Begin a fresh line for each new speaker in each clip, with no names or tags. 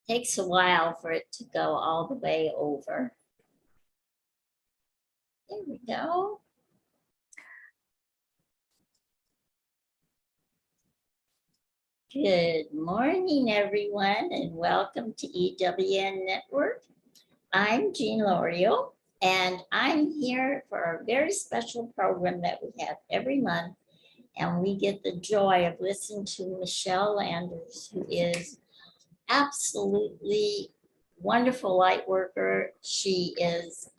Takes a while for it to go all the way over. There we go. Good morning, everyone, and welcome to EWN Network. I'm Jean L'Oreal, and I'm here for a very special program that we have every month, and we get the joy of listening to Michele Landers, who is absolutely wonderful light worker. She is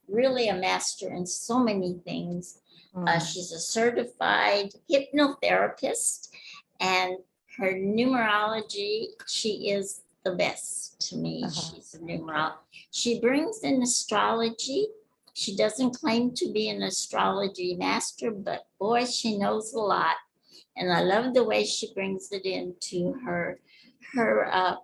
really a master in so many things. She's a certified hypnotherapist, and her numerology, she is the best to me. She's a numerologist. She brings in astrology. She doesn't claim to be an astrology master, but boy, she knows a lot. And I love the way she brings it into her I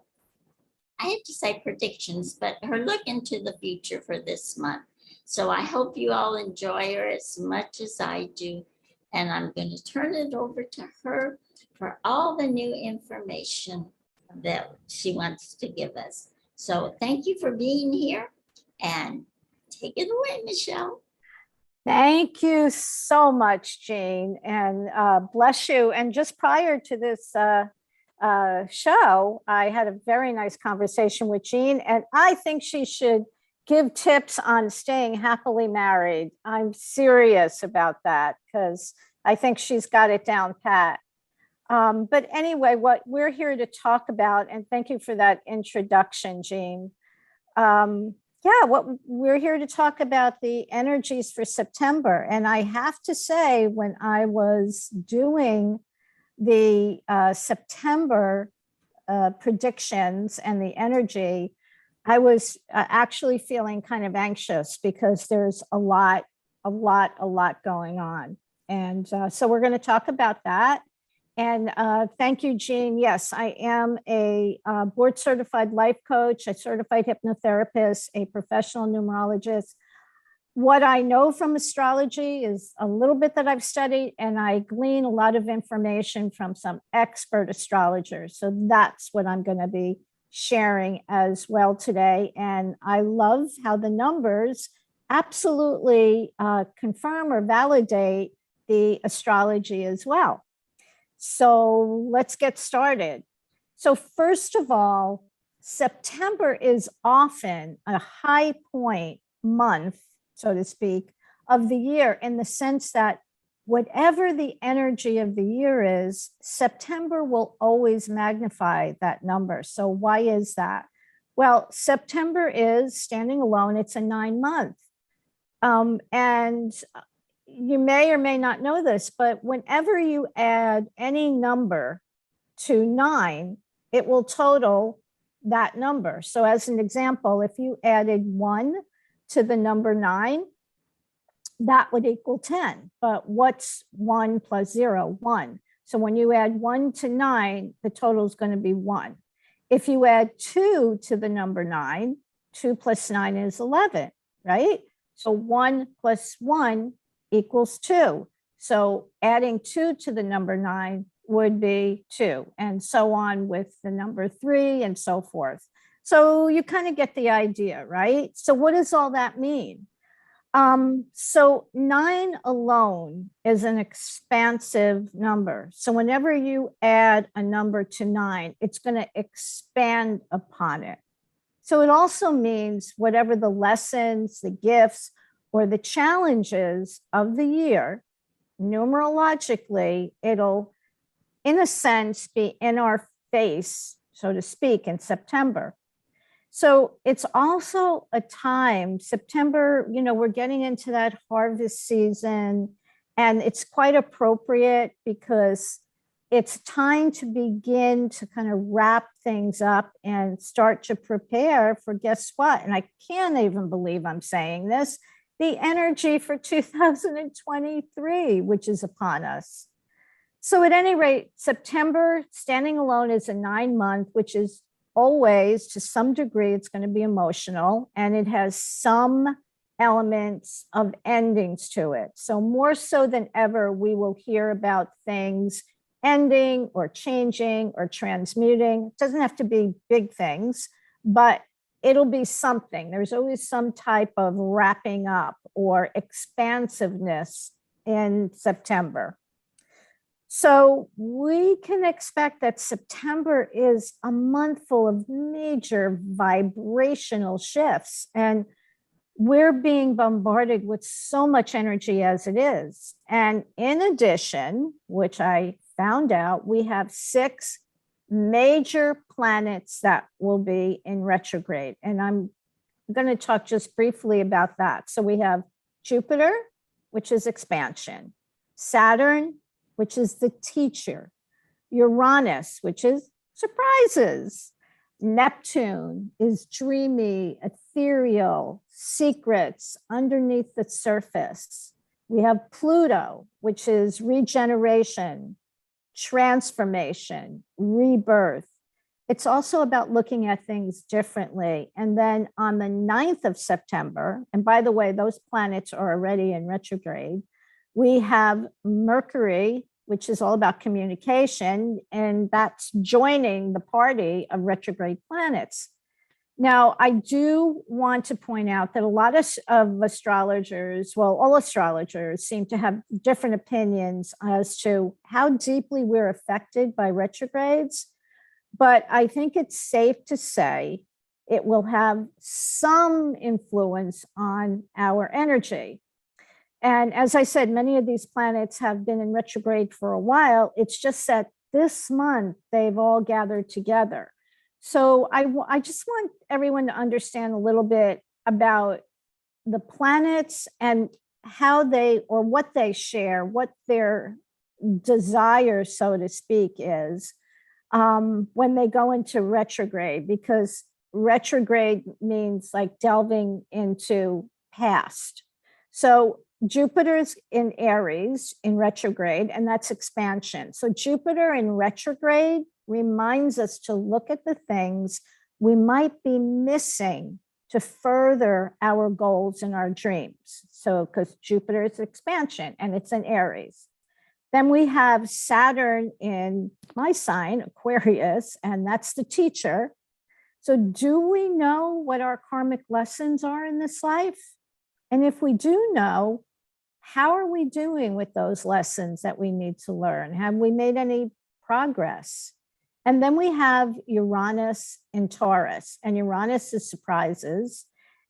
have to say predictions, but her look into the future for this month. So I hope you all enjoy her as much as I do. And I'm going to turn it over to her for all the new information that she wants to give us. So thank you for being here, and take it away, Michele.
Thank you so much, Jean, and bless you. And just prior to this show, I had a very nice conversation with Jean, and I think she should give tips on staying happily married. I'm serious about that because I think she's got it down pat. But anyway, what we're here to talk about, and thank you for that introduction, Jean. What we're here to talk about the energies for September. And I have to say, when I was doing the September predictions and the energy, I was actually feeling kind of anxious because there's a lot going on. And so we're going to talk about that. And thank you, Jean. Yes, I am a board certified life coach, a certified hypnotherapist, a professional numerologist. What I know from astrology is a little bit that I've studied, and I glean a lot of information from some expert astrologers. So that's what I'm going to be sharing as well today. And I love how the numbers absolutely confirm or validate the astrology as well. So let's get started. So first of all, September is often a high point month, so to speak, of the year, in the sense that whatever the energy of the year is, September will always magnify that number. So why is that? Well, September is standing alone. It's a 9-month. And you may or may not know this, but whenever you add any number to 9, it will total that number. So as an example, if you added 1 to the number 9, that would equal 10. But what's 1 plus 0? 1. So when you add 1 to 9, the total is going to be 1. If you add 2 to the number 9, 2 plus 9 is 11, right? So 1 plus 1 equals 2. So adding 2 to the number 9 would be 2, and so on with the number 3 and so forth. So you kind of get the idea, right? So what does all that mean? So 9 alone is an expansive number. So whenever you add a number to 9, it's going to expand upon it. So it also means whatever the lessons, the gifts, or the challenges of the year, numerologically, it'll, in a sense, be in our face, so to speak, in September. So it's also a time, September, we're getting into that harvest season, and it's quite appropriate because it's time to begin to kind of wrap things up and start to prepare for, guess what? And I can't even believe I'm saying this, the energy for 2023, which is upon us. So at any rate, September, standing alone, is a 9-month, which is always, to some degree, it's going to be emotional, and it has some elements of endings to it. So more so than ever, we will hear about things ending or changing or transmuting. It doesn't have to be big things, but it'll be something. There's always some type of wrapping up or expansiveness in September. So we can expect that September is a month full of major vibrational shifts, and we're being bombarded with so much energy as it is. And in addition, which I found out, we have 6 major planets that will be in retrograde. And I'm going to talk just briefly about that. So we have Jupiter, which is expansion, Saturn, which is the teacher, Uranus, which is surprises, Neptune is dreamy, ethereal, secrets underneath the surface. We have Pluto, which is regeneration, transformation, rebirth. It's also about looking at things differently. And then on the 9th of September, and by the way, those planets are already in retrograde, we have Mercury, which is all about communication, and that's joining the party of retrograde planets. Now, I do want to point out that a lot of astrologers, well, all astrologers seem to have different opinions as to how deeply we're affected by retrogrades. But I think it's safe to say it will have some influence on our energy. And as I said, many of these planets have been in retrograde for a while. It's just that this month they've all gathered together. So I just want everyone to understand a little bit about the planets and how they, or what they share, what their desire, so to speak, is when they go into retrograde, because retrograde means like delving into past. So Jupiter's in Aries in retrograde, and that's expansion. So Jupiter in retrograde reminds us to look at the things we might be missing to further our goals and our dreams. So because Jupiter is expansion and it's in Aries. Then we have Saturn in my sign, Aquarius, and that's the teacher. So do we know what our karmic lessons are in this life? And if we do know, how are we doing with those lessons that we need to learn? Have we made any progress? And then we have Uranus in Taurus, and Uranus is surprises,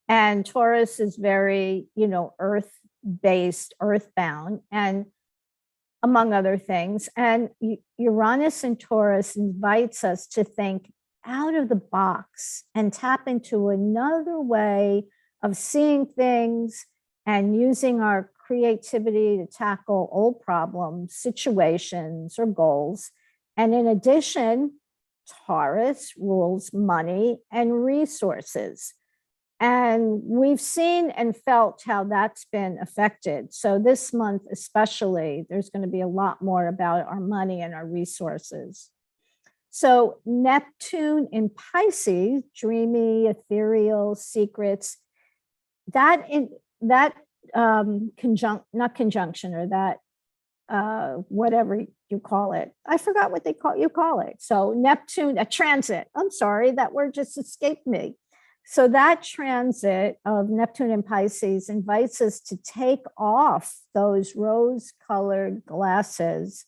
and Taurus is very, earth-based, earthbound, and among other things. And Uranus in Taurus invites us to think out of the box and tap into another way of seeing things and using our creativity to tackle old problems, situations, or goals. And in addition, Taurus rules money and resources. And we've seen and felt how that's been affected. So this month especially, there's going to be a lot more about our money and our resources. So Neptune in Pisces, dreamy, ethereal, secrets, that whatever you call it. I forgot what you call it. So Neptune, a transit. I'm sorry, that word just escaped me. So that transit of Neptune and Pisces invites us to take off those rose-colored glasses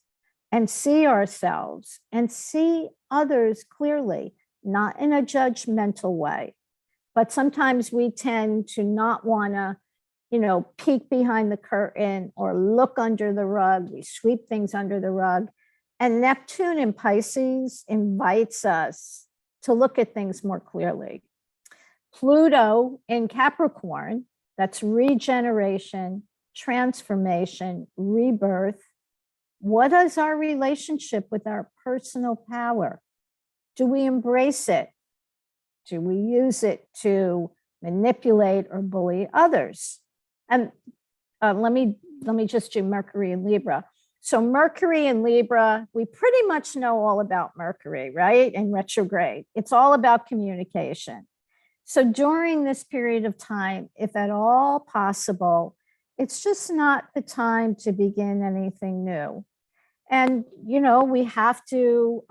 and see ourselves and see others clearly, not in a judgmental way. But sometimes we tend to not want to, peek behind the curtain or look under the rug. We sweep things under the rug. And Neptune in Pisces invites us to look at things more clearly. Pluto in Capricorn, that's regeneration, transformation, rebirth. What is our relationship with our personal power? Do we embrace it? Do we use it to manipulate or bully others? And let me just do Mercury in Libra. So Mercury in Libra, we pretty much know all about Mercury, right? In retrograde, it's all about communication. So during this period of time, if at all possible, it's just not the time to begin anything new. And, you know, we have to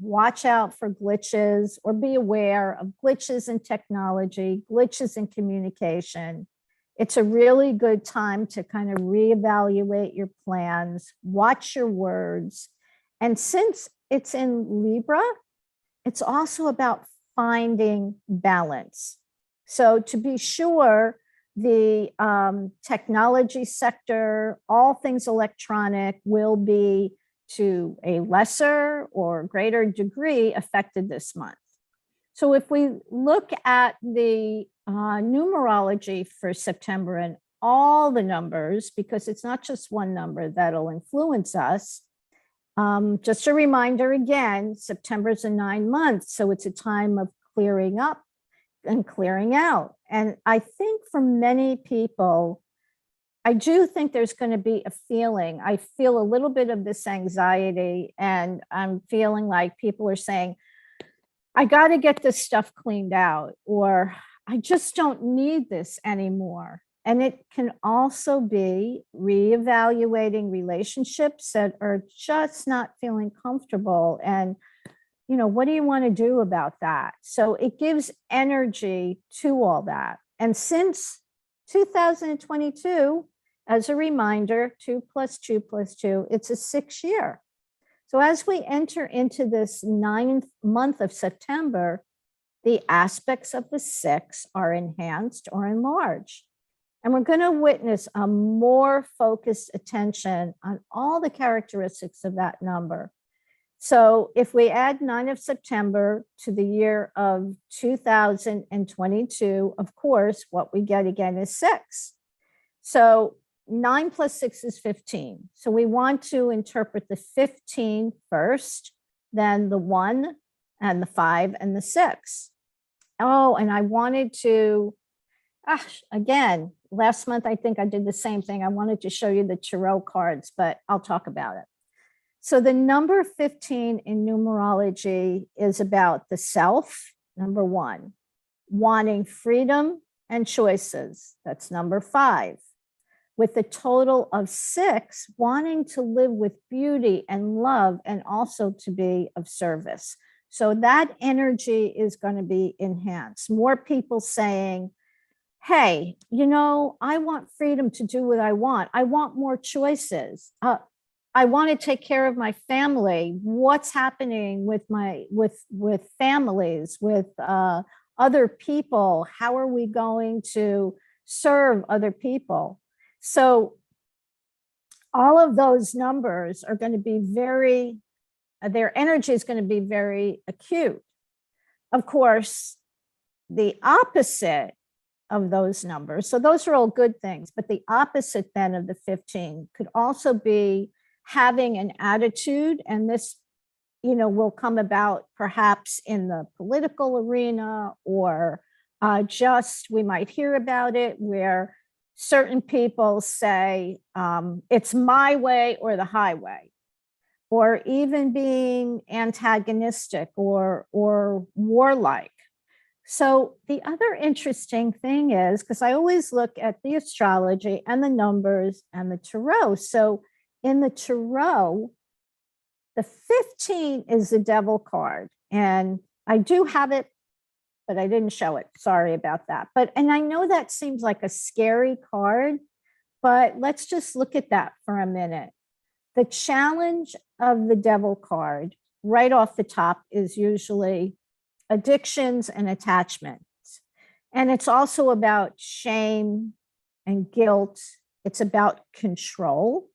watch out for glitches or be aware of glitches in technology, glitches in communication. It's a really good time to kind of reevaluate your plans, watch your words. And since it's in Libra, it's also about finding balance. So to be sure, the technology sector, all things electronic, will be to a lesser or greater degree affected this month. So if we look at the numerology for September and all the numbers, because it's not just one number that'll influence us. Just a reminder again, September is a 9 months, so it's a time of clearing up and clearing out. And I think for many people, I do think there's going to be a feeling. I feel a little bit of this anxiety, and I'm feeling like people are saying, I got to get this stuff cleaned out, or I just don't need this anymore. And it can also be reevaluating relationships that are just not feeling comfortable. And, you know, what do you want to do about that? So it gives energy to all that. And since 2022, as a reminder, 2 + 2 + 2, it's a 6 year. So as we enter into this 9th month of September, the aspects of the 6 are enhanced or enlarged. And we're going to witness a more focused attention on all the characteristics of that number. So if we add 9 of September to the year of 2022, of course, what we get again is 6. So 9 + 6 is 15. So we want to interpret the 15 first, then the 1 and the 5 and the 6. Oh, and I wanted to, again, last month, I think I did the same thing. I wanted to show you the tarot cards, but I'll talk about it. So the number 15 in numerology is about the self, number 1, wanting freedom and choices. That's number 5. With a total of 6, wanting to live with beauty and love and also to be of service. So that energy is going to be enhanced. More people saying, hey, you know, I want freedom to do what I want. I want more choices. I want to take care of my family. What's happening with with families, with other people? How are we going to serve other people? So all of those numbers are going to be very, their energy is going to be very acute. Of course, the opposite of those numbers, so those are all good things, but the opposite then of the 15 could also be having an attitude, and this, you know, will come about perhaps in the political arena, or just we might hear about it where certain people say it's my way or the highway, or even being antagonistic or warlike. So the other interesting thing is, because I always look at the astrology and the numbers and the tarot. So in the tarot, the 15 is the devil card. And I do have it, but I didn't show it. Sorry about that. And I know that seems like a scary card, but let's just look at that for a minute. The challenge of the devil card right off the top is usually addictions and attachments. And it's also about shame and guilt. It's about control.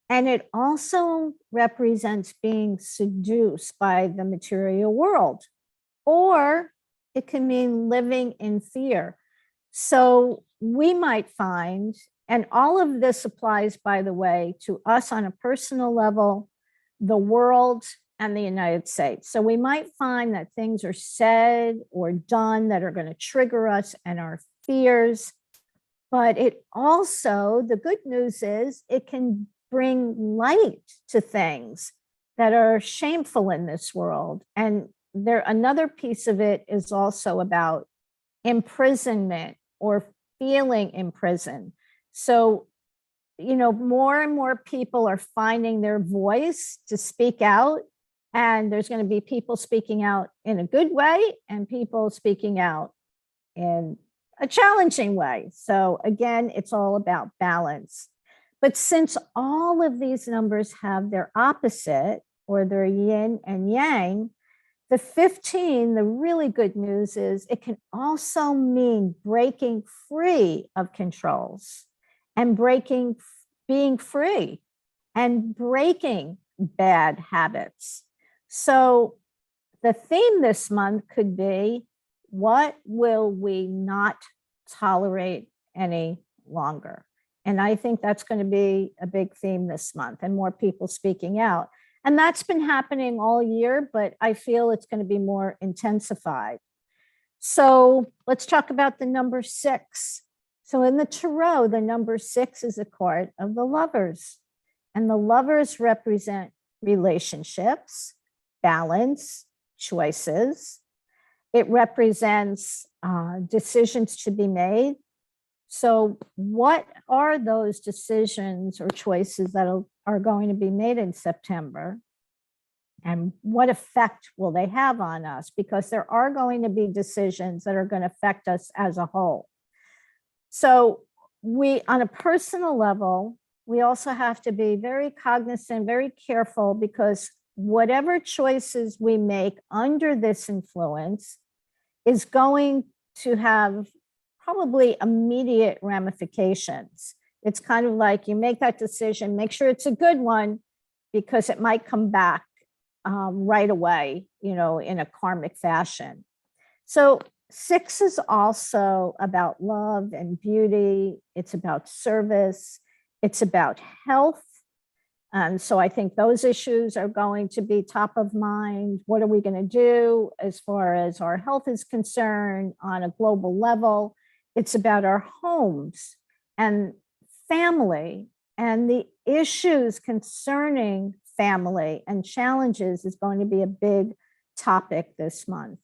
And it also represents being seduced by the material world, or it can mean living in fear. So we might find, and all of this applies, by the way, to us on a personal level, the world, and the United States. So we might find that things are said or done that are going to trigger us and our fears. But it also, the good news is, it can bring light to things that are shameful in this world. And there, another piece of it is also about imprisonment or feeling imprisoned. So, more and more people are finding their voice to speak out. And there's going to be people speaking out in a good way and people speaking out in a challenging way. So again, it's all about balance. But since all of these numbers have their opposite or their yin and yang, the 15, the really good news is it can also mean breaking free of controls and being free and breaking bad habits. So the theme this month could be, what will we not tolerate any longer? And I think that's going to be a big theme this month, and more people speaking out. And that's been happening all year, but I feel it's going to be more intensified. So let's talk about the number 6. So in the tarot, the number 6 is a card of the Lovers. And the Lovers represent relationships, balance, choices. It represents decisions to be made. So what are those decisions or choices that are going to be made in September? And what effect will they have on us? Because there are going to be decisions that are going to affect us as a whole. So on a personal level, we also have to be very cognizant, very careful, because whatever choices we make under this influence is going to have probably immediate ramifications. It's kind of like you make that decision, make sure it's a good one, because it might come back right away, in a karmic fashion. So 6 is also about love and beauty. It's about service. It's about health. And so I think those issues are going to be top of mind. What are we going to do as far as our health is concerned on a global level? It's about our homes and family, and the issues concerning family and challenges is going to be a big topic this month.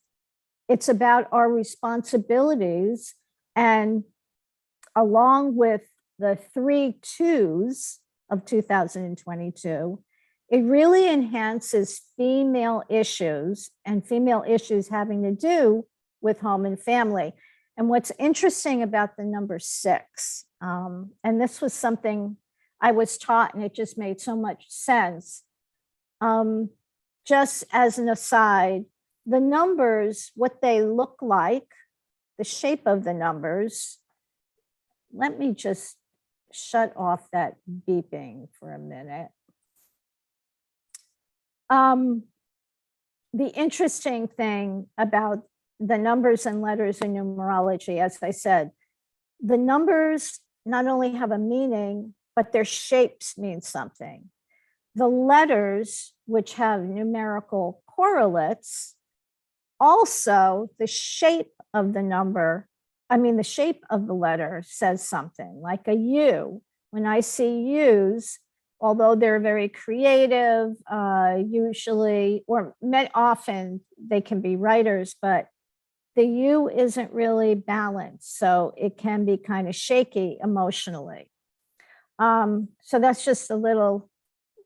It's about our responsibilities, and along with the 3 2s of 2022, it really enhances female issues, and female issues having to do with home and family. And what's interesting about the number 6, and this was something I was taught and it just made so much sense. Just as an aside, the numbers, what they look like, the shape of the numbers, let me just shut off that beeping for a minute. The interesting thing about the numbers and letters in numerology, as I said, the numbers not only have a meaning, but their shapes mean something. The letters, which have numerical correlates, also the shape of the number, the shape of the letter says something, like a U. When I see U's, although they're very creative, usually, or often they can be writers, but the U isn't really balanced. So it can be kind of shaky emotionally. So that's just a little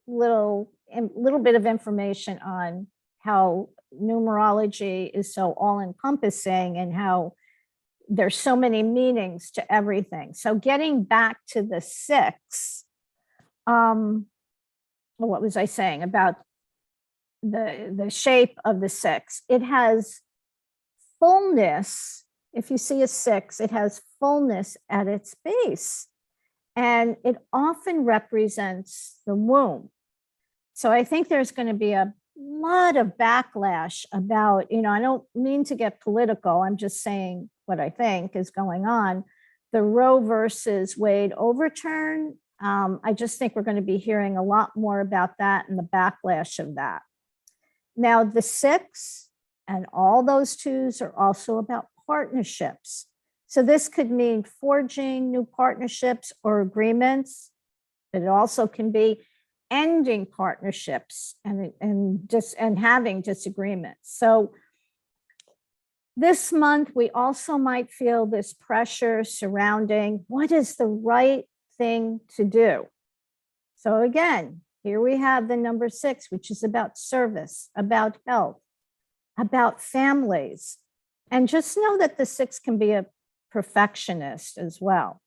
bit of information on how numerology is so all-encompassing and how there's so many meanings to everything. So getting back to the 6, what was I saying about the shape of the 6? It has fullness. If you see a 6, it has fullness at its base, and it often represents the womb. So I think there's going to be a lot of backlash about, I don't mean to get political, I'm just saying what I think is going on. The Roe versus Wade overturn, I just think we're going to be hearing a lot more about that and the backlash of that. Now, the 6 and all those 2s are also about partnerships. So this could mean forging new partnerships or agreements. It also can be ending partnerships and having disagreements. So this month, we also might feel this pressure surrounding what is the right thing to do. So again, here we have the number 6, which is about service, about health, about families. And just know that the 6 can be a perfectionist as well.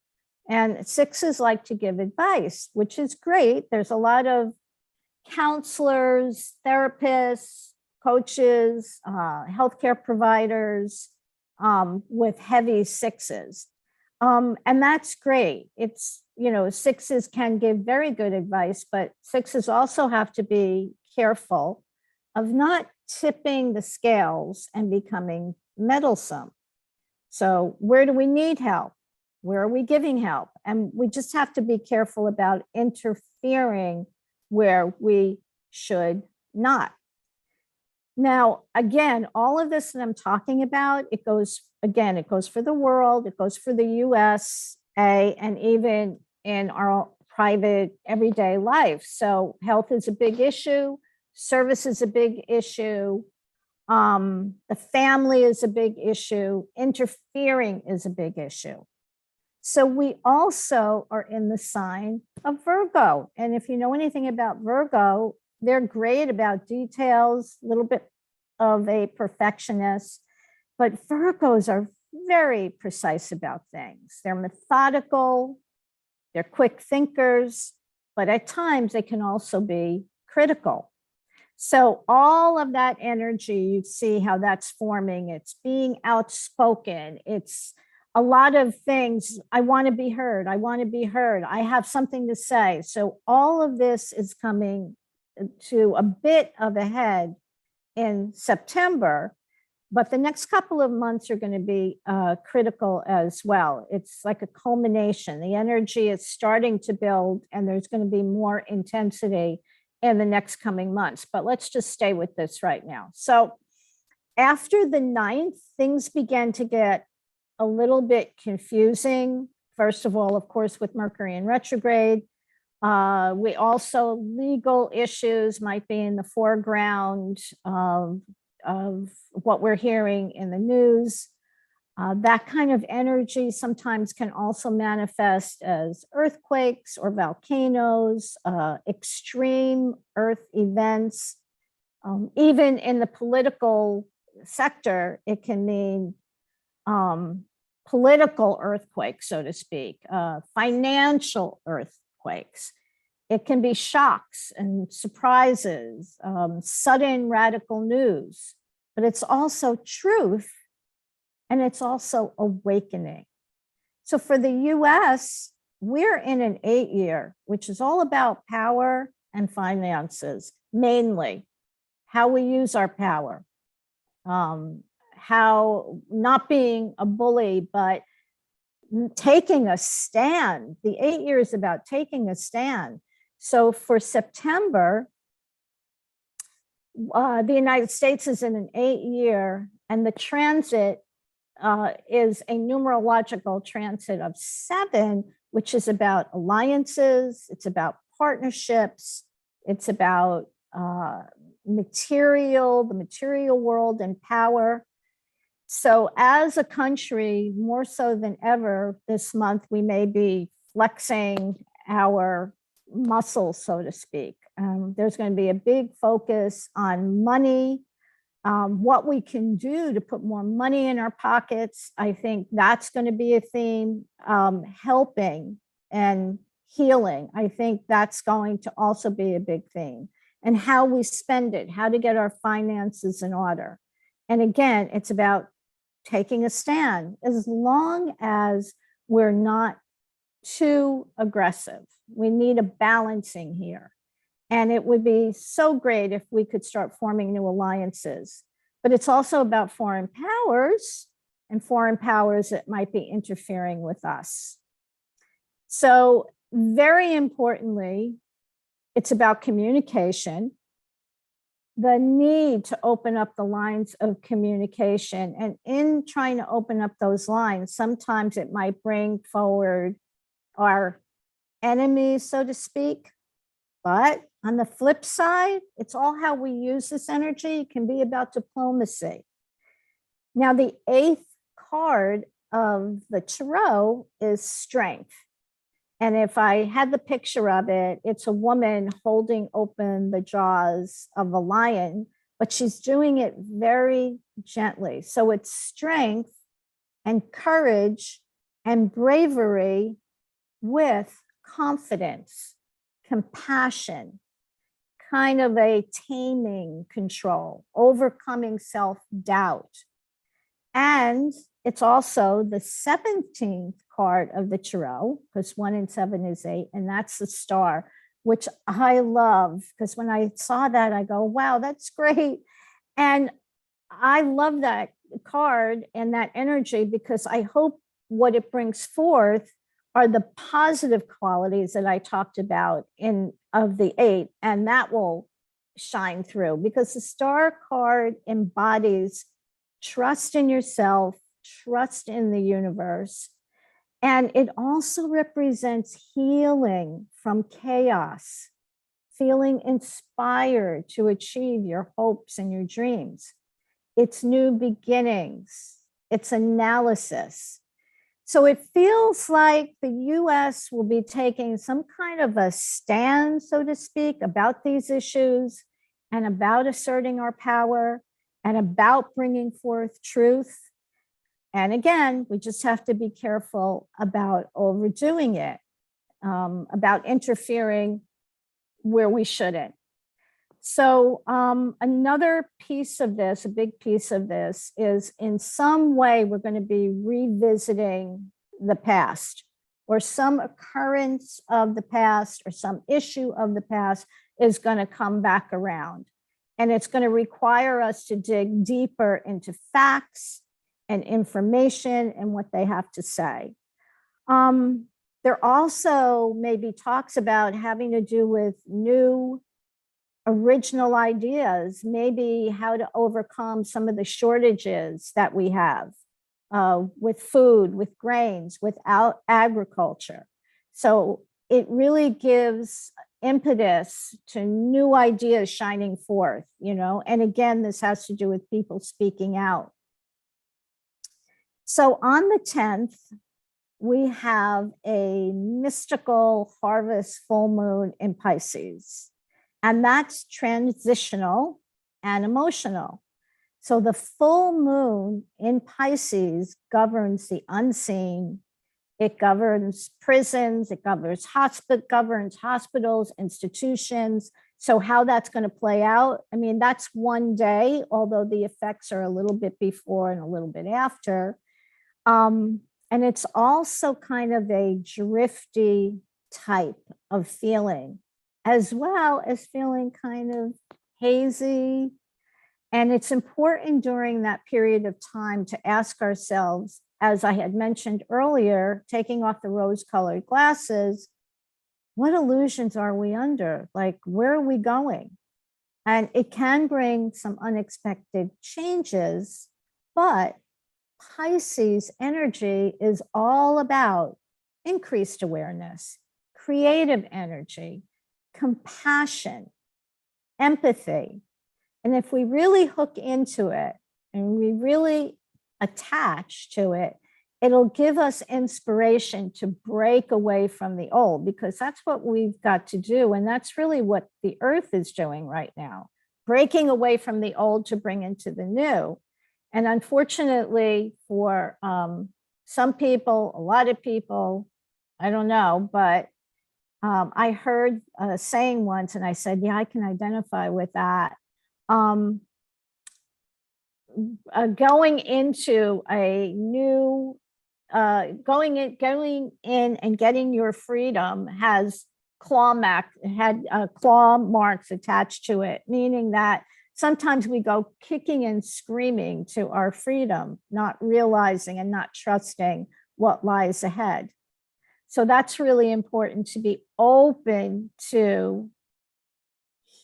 And 6s like to give advice, which is great. There's a lot of counselors, therapists, coaches, healthcare providers with heavy 6s. And that's great. It's, 6s can give very good advice, but 6s also have to be careful of not tipping the scales and becoming meddlesome. So where do we need help? Where are we giving help? And we just have to be careful about interfering where we should not. Now, again, all of this that I'm talking about, it goes for the world, it goes for the USA, and even in our private everyday life. So health is a big issue, service is a big issue, the family is a big issue, interfering is a big issue. So we also are in the sign of Virgo. And if you know anything about Virgo, they're great about details, a little bit of a perfectionist, but Virgos are very precise about things. They're methodical, they're quick thinkers, but at times they can also be critical. So all of that energy, you see how that's forming. It's being outspoken. It's a lot of things. I want to be heard. I want to be heard. I have something to say. So all of this is coming to a bit of a head in September, but the next couple of months are going to be critical as well. It's like a culmination. The energy is starting to build, and there's going to be more intensity in the next coming months. But let's just stay with this right now. So after the 9th, things began to get a little bit confusing. First of all, of course, with Mercury in retrograde. We also, legal issues might be in the foreground of what we're hearing in the news. That kind of energy sometimes can also manifest as earthquakes or volcanoes, extreme earth events. Even in the political sector, it can mean political earthquakes, so to speak, financial earthquakes. It can be shocks and surprises, sudden radical news, but it's also truth, and it's also awakening. So for the US, we're in an 8-year, which is all about power and finances, mainly how we use our power, how not being a bully, but taking a stand. The 8 years about taking a stand. So for September, the United States is in an 8-year, and the transit is a numerological transit of 7, which is about alliances, it's about partnerships, it's about the material world and power. So as a country, more so than ever this month, we may be flexing our muscles, so to speak. There's going to be a big focus on money, what we can do to put more money in our pockets. I think that's going to be a theme. Helping and healing, I think that's going to also be a big theme. And how we spend it, how to get our finances in order. And again, it's about taking a stand, as long as we're not too aggressive. We need a balancing here. And it would be so great if we could start forming new alliances. But it's also about foreign powers, and foreign powers that might be interfering with us. So very importantly, it's about communication, the need to open up the lines of communication. And in trying to open up those lines, sometimes it might bring forward our enemies, so to speak. But on the flip side, it's all how we use this energy. It can be about diplomacy. Now, the 8th card of the tarot is strength. And if I had the picture of it, it's a woman holding open the jaws of a lion, but she's doing it very gently. So it's strength and courage and bravery with confidence, compassion, kind of a taming control, overcoming self-doubt. And it's also the 17th card of the tarot, because 1 and 7 is 8, and that's the star, which I love, because when I saw that, I go, wow, that's great. And I love that card and that energy, because I hope what it brings forth are the positive qualities that I talked about of the 8, and that will shine through, because the star card embodies trust in yourself, trust in the universe. And it also represents healing from chaos, feeling inspired to achieve your hopes and your dreams. It's new beginnings, it's analysis. So it feels like the US will be taking some kind of a stand, so to speak, about these issues and about asserting our power and about bringing forth truth. And again, we just have to be careful about overdoing it, about interfering where we shouldn't. So another piece of this, a big piece of this, is in some way we're going to be revisiting the past, or some occurrence of the past, or some issue of the past is going to come back around. And it's going to require us to dig deeper into facts and information and what they have to say. There also maybe talks about having to do with new original ideas, maybe how to overcome some of the shortages that we have with food, with grains, without agriculture. So it really gives impetus to new ideas shining forth, and again, this has to do with people speaking out. So on the 10th, we have a mystical harvest full moon in Pisces, and that's transitional and emotional. So the full moon in Pisces governs the unseen. It governs prisons, it governs hospitals, institutions. So how that's going to play out, I mean, that's one day, although the effects are a little bit before and a little bit after. And it's also kind of a drifty type of feeling, as well as feeling kind of hazy. And it's important during that period of time to ask ourselves, as I had mentioned earlier, taking off the rose-colored glasses, what illusions are we under? Like, where are we going? And it can bring some unexpected changes, but Pisces energy is all about increased awareness, creative energy, compassion, empathy. And if we really hook into it and we really attach to it, it'll give us inspiration to break away from the old, because that's what we've got to do. And that's really what the earth is doing right now, breaking away from the old to bring into the new. And unfortunately for some people, a lot of people, I don't know, but I heard a saying once, and I said, yeah, I can identify with that. Going into a new, going in and getting your freedom has claw marks attached to it, meaning that sometimes we go kicking and screaming to our freedom, not realizing and not trusting what lies ahead. So that's really important, to be open to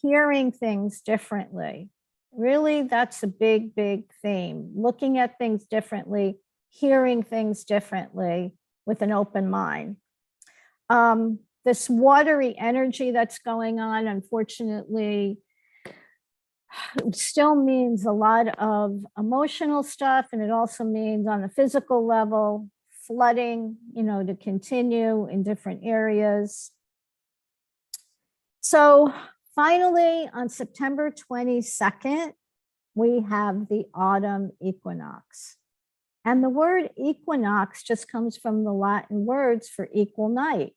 hearing things differently. Really, that's a big, big theme. Looking at things differently, hearing things differently with an open mind. This watery energy that's going on, unfortunately, still means a lot of emotional stuff, and it also means on the physical level, flooding, to continue in different areas. So finally, on September 22nd, we have the autumn equinox. And the word equinox just comes from the Latin words for equal night.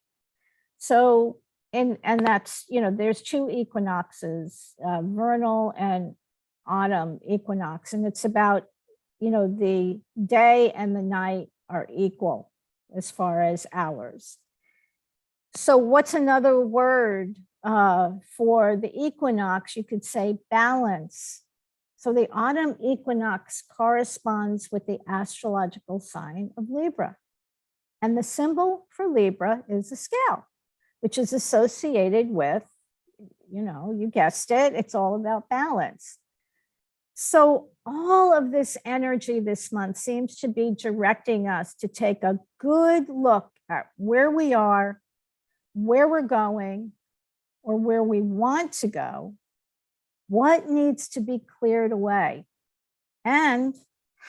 So, and that's, there's two equinoxes, vernal and autumn equinox. And it's about, the day and the night are equal as far as hours. So what's another word for the equinox? You could say balance. So the autumn equinox corresponds with the astrological sign of Libra. And the symbol for Libra is a scale, which is associated with, you guessed it, it's all about balance. So all of this energy this month seems to be directing us to take a good look at where we are, where we're going, or where we want to go, what needs to be cleared away, and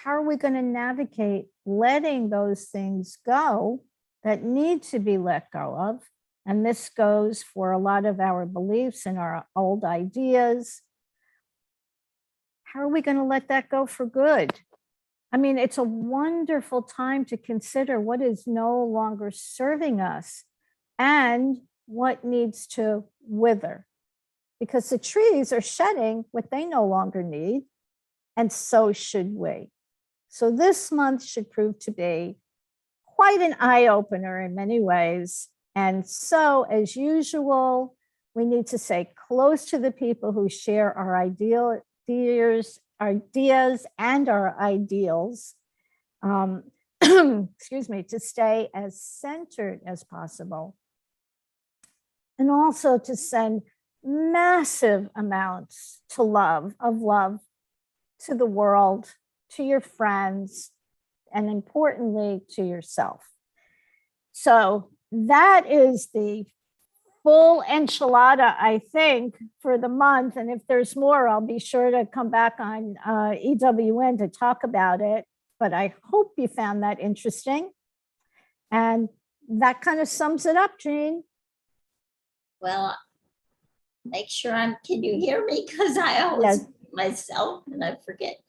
how are we going to navigate letting those things go that need to be let go of. And this goes for a lot of our beliefs and our old ideas. How are we going to let that go for good? I mean, it's a wonderful time to consider what is no longer serving us and what needs to wither, because the trees are shedding what they no longer need, and so should we. So this month should prove to be quite an eye-opener in many ways. And so, as usual, we need to stay close to the people who share our ideas and our ideals. Excuse me, to stay as centered as possible. And also to send massive amounts of love to the world, to your friends, and importantly, to yourself. So that is the full enchilada, I think, for the month. And if there's more, I'll be sure to come back on EWN to talk about it. But I hope you found that interesting. And that kind of sums it up, Jean.
Well, make sure can you hear me? Because I always myself and I forget.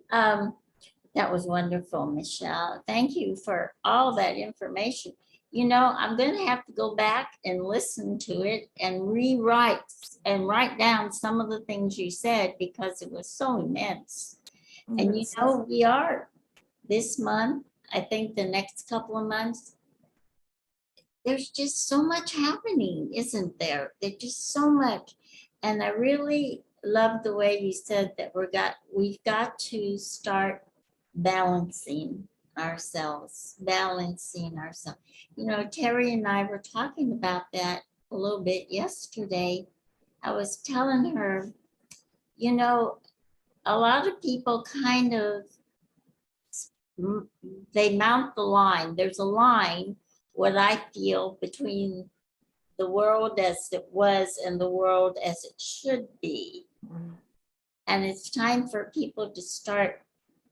That was wonderful, Michelle. Thank you for all that information. I'm going to have to go back and listen to it and rewrite and write down some of the things you said, because it was so immense. And we are this month, I think the next couple of months, there's just so much happening, isn't there? There's just so much. And I really love the way you said that we've got to start balancing ourselves. Terry and I were talking about that a little bit yesterday. I was telling her, a lot of people kind of, they mount the line. There's a line, what I feel, between the world as it was and the world as it should be. And it's time for people to start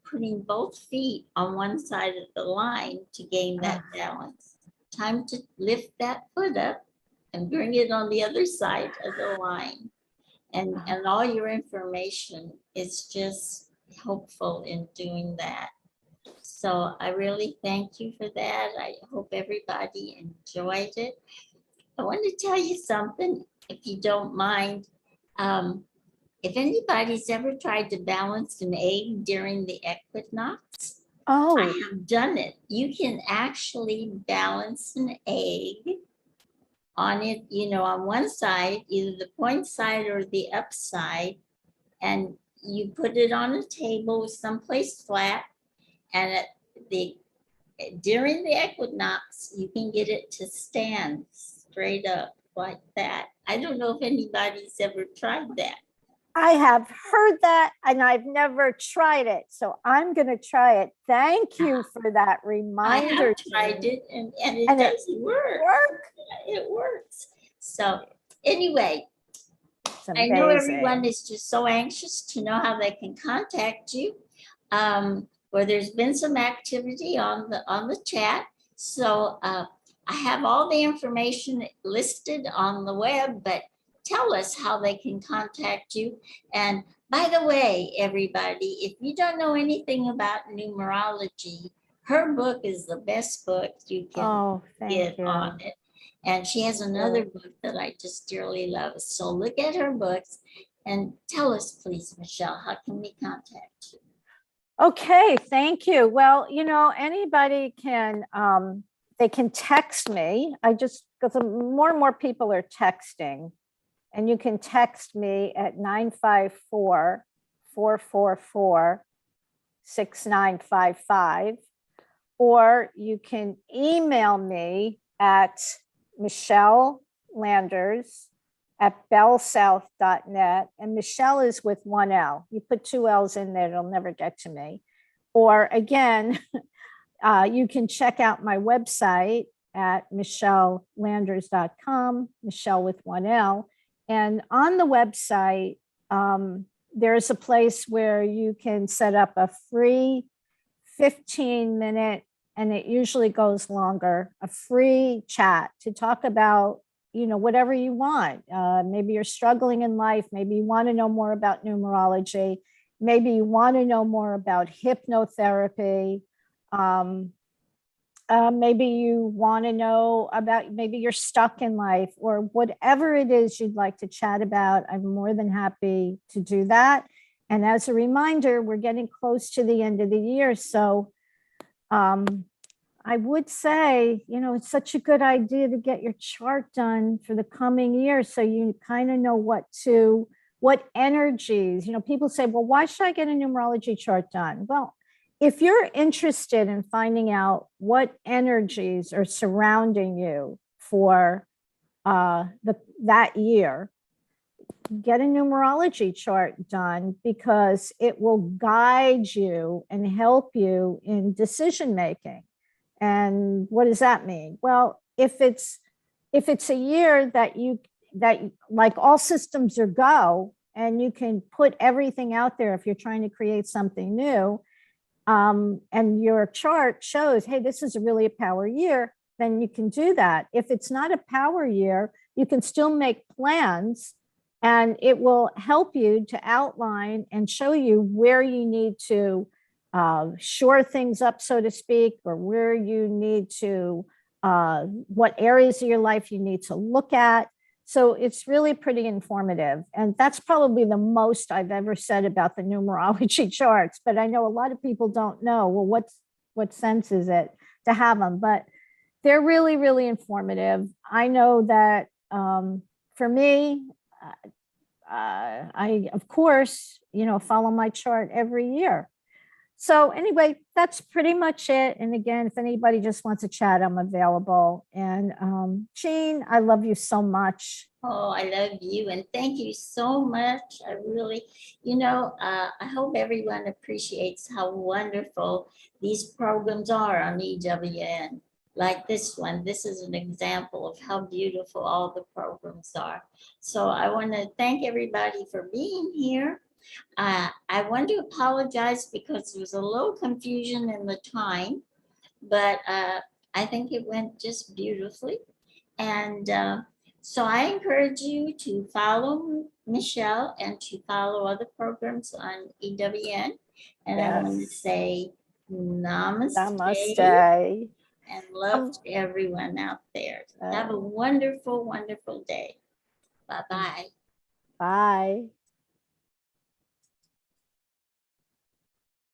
putting both feet on one side of the line to gain that balance. Time to lift that foot up and bring it on the other side of the line. And all your information is just helpful in doing that. So I really thank you for that. I hope everybody enjoyed it. I want to tell you something, if you don't mind. If anybody's ever tried to balance an egg during the equinox, I have done it. You can actually balance an egg on it, on one side, either the point side or the upside, and you put it on a table someplace flat, and during the equinox, you can get it to stand straight up like that. I don't know if anybody's ever tried that.
I have heard that, and I've never tried it. So I'm going to try it. Thank you for that reminder.
I have tried it, and it does work. It works. So anyway, I know everyone is just so anxious to know how they can contact you. Where there's been some activity on the chat. So I have all the information listed on the web, but tell us how they can contact you. And by the way, everybody, if you don't know anything about numerology, her book is the best book you can
Oh, thank
get
you.
on it. And she has another book that I just dearly love. So look at her books and tell us, please, Michele, how can we contact you?
Okay, thank you. Well, you know, anybody can, they can text me. Because more and more people are texting. And you can text me at 954-444-6955. Or you can email me at Michele Landers at bellsouth.net. And Michele is with one L. You put two L's in there, it'll never get to me. Or again, you can check out my website at michellanders.com, Michele with one L. And on the website, there's a place where you can set up a free 15-minute, and it usually goes longer, a free chat to talk about, you know, whatever you want. Maybe you're struggling in life. Maybe you want to know more about numerology. Maybe you want to know more about hypnotherapy. Maybe you want to know about, maybe you're stuck in life, or whatever it is you'd like to chat about. I'm more than happy to do that. And as a reminder, we're getting close to the end of the year. So I would say, you know, it's such a good idea to get your chart done for the coming year, so you kind of know what energies, you know, people say, well, why should I get a numerology chart done? Well, if you're interested in finding out what energies are surrounding you for that year, get a numerology chart done, because it will guide you and help you in decision making. And what does that mean? Well, if it's a year that like all systems are go, and you can put everything out there if you're trying to create something new, and your chart shows, hey, this is really a power year, then you can do that. If it's not a power year, you can still make plans, and it will help you to outline and show you where you need to shore things up, so to speak, or where you need to, what areas of your life you need to look at. So it's really pretty informative. And that's probably the most I've ever said about the numerology charts. But I know a lot of people don't know, well, what sense is it to have them? But they're really, really informative. I know that for me, I, of course, you know, follow my chart every year. So anyway, that's pretty much it. And again, if anybody just wants to chat, I'm available. And Jean, I love you so much.
Oh, I love you, and thank you so much. I really, you know, I hope everyone appreciates how wonderful these programs are on EWN. Like this one, this is an example of how beautiful all the programs are. So I want to thank everybody for being here. I want to apologize because there was a little confusion in the time, but I think it went just beautifully. And so I encourage you to follow Michele and to follow other programs on EWN. And I want to
Yes.
say namaste,
Namaste.
and love to everyone out there. Have a wonderful, wonderful day. Bye-bye.
Bye.